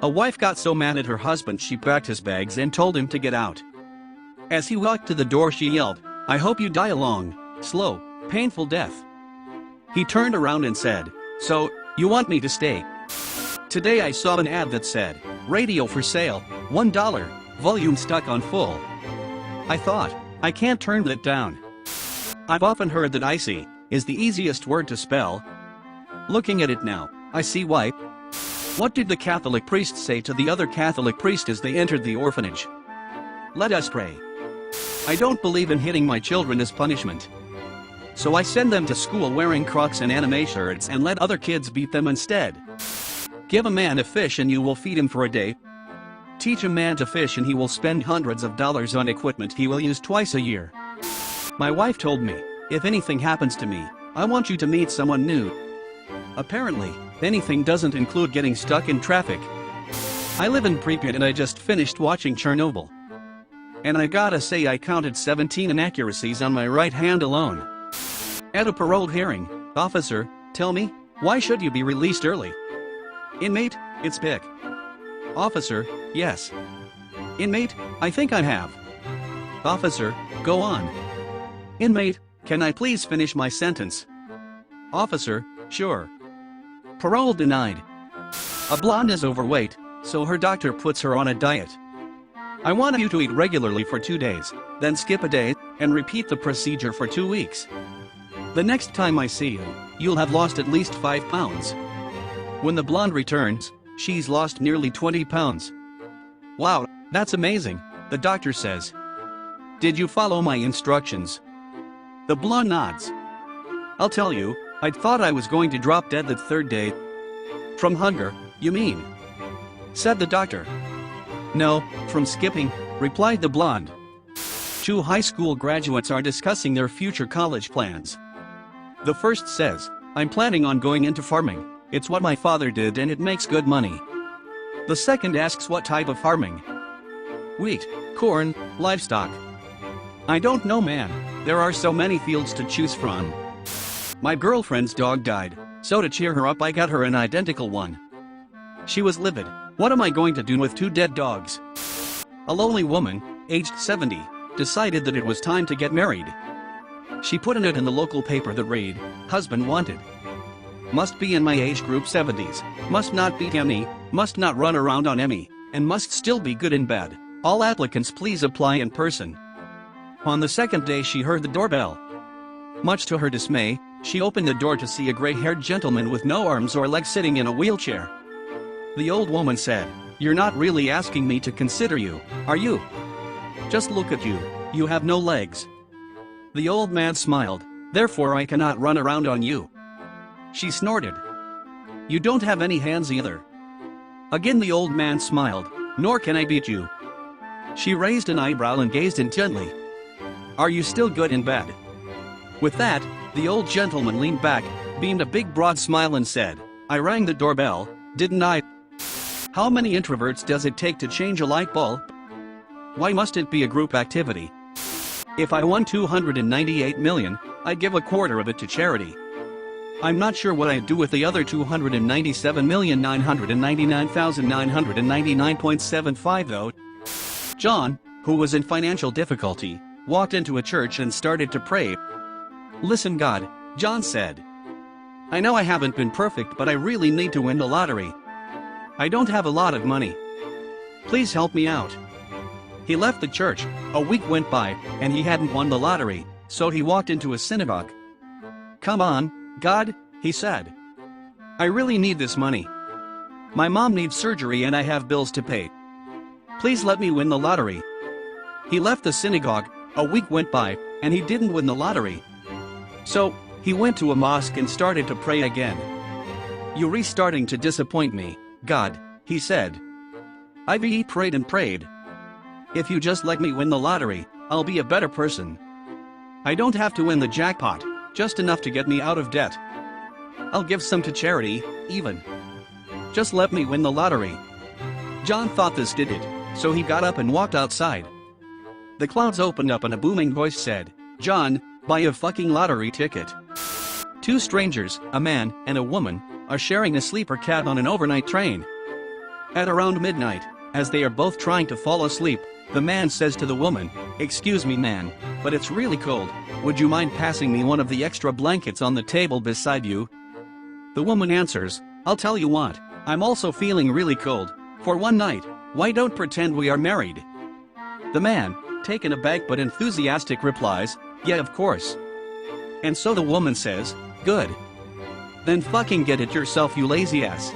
A wife got so mad at her husband she packed his bags and told him to get out. As he walked to the door she yelled, "I hope you die a long, slow, painful death." He turned around and said, "So, you want me to stay?" Today I saw an ad that said, "Radio for sale, $1, volume stuck on full." I thought, I can't turn that down. I've often heard that icy is the easiest word to spell. Looking at it now, I see why. What did the Catholic priest say to the other Catholic priest as they entered the orphanage? "Let us pray. I don't believe in hitting my children as punishment. So I send them to school wearing Crocs and anime shirts and let other kids beat them instead. Give a man a fish and you will feed him for a day. Teach a man to fish and he will spend hundreds of dollars on equipment he will use twice a year." My wife told me, "If anything happens to me, I want you to meet someone new." Apparently, anything doesn't include getting stuck in traffic. I live in Pripyat and I just finished watching Chernobyl. And I gotta say I counted 17 inaccuracies on my right hand alone. At a parole hearing, "Officer, tell me, why should you be released early?" Inmate, "It's pick." Officer, "Yes." Inmate, "I think I have." Officer, "Go on." Inmate, "Can I please finish my sentence?" Officer, "Sure." Parole denied. A blonde is overweight, so her doctor puts her on a diet. "I want you to eat regularly for 2 days, then skip a day, and repeat the procedure for 2 weeks. The next time I see you, you'll have lost at least 5 pounds. When the blonde returns, she's lost nearly 20 pounds. "Wow, that's amazing," the doctor says. "Did you follow my instructions?" The blonde nods. "I'll tell you, I thought I was going to drop dead the 3rd day." "From hunger, you mean?" said the doctor. "No, from skipping," replied the blonde. 2 high school graduates are discussing their future college plans. The first says, "I'm planning on going into farming. It's what my father did and it makes good money." The second asks what type of farming. "Wheat, corn, livestock." "I don't know, man, there are so many fields to choose from. My girlfriend's dog died, so to cheer her up I got her an identical one. She was livid. What am I going to do with 2 dead dogs?" A lonely woman, aged 70, decided that it was time to get married. She put an ad in the local paper that read, "Husband wanted. Must be in my age group 70s, must not beat Emmy, must not run around on Emmy, and must still be good in bed. All applicants please apply in person." On the 2nd day she heard the doorbell. Much to her dismay, she opened the door to see a gray-haired gentleman with no arms or legs sitting in a wheelchair. The old woman said, "You're not really asking me to consider you, are you? Just look at you, you have no legs." The old man smiled, "Therefore I cannot run around on you." She snorted, "You don't have any hands either." Again the old man smiled, "Nor can I beat you." She raised an eyebrow and gazed intently. "Are you still good in bed?" With that, the old gentleman leaned back, beamed a big broad smile and said, "I rang the doorbell, didn't I? How many introverts does it take to change a light bulb? Why must it be a group activity? If I won 298 million, I'd give a quarter of it to charity. I'm not sure what I'd do with the other 297,999,999.75 though." John, who was in financial difficulty, walked into a church and started to pray. "Listen God," John said. "I know I haven't been perfect but I really need to win the lottery. I don't have a lot of money. Please help me out." He left the church. A week went by, and he hadn't won the lottery, so he walked into a synagogue. "Come on, God," he said. "I really need this money. My mom needs surgery and I have bills to pay. Please let me win the lottery." He left the synagogue. A week went by, and he didn't win the lottery. So, he went to a mosque and started to pray again. "You're restarting to disappoint me, God," he said. "I've prayed and prayed. If you just let me win the lottery, I'll be a better person. I don't have to win the jackpot, just enough to get me out of debt. I'll give some to charity, even. Just let me win the lottery." John thought this did it, so he got up and walked outside. The clouds opened up and a booming voice said, "John, buy a fucking lottery ticket." 2 strangers, a man and a woman, are sharing a sleeper cab on an overnight train. At around midnight, as they are both trying to fall asleep, the man says to the woman, "Excuse me, man, but it's really cold. Would you mind passing me one of the extra blankets on the table beside you?" The woman answers, "I'll tell you what, I'm also feeling really cold. For one night, why don't pretend we are married?" The man, taken aback but enthusiastic, replies, "Yeah, of course." And so the woman says, "Good. Then fucking get it yourself, you lazy ass."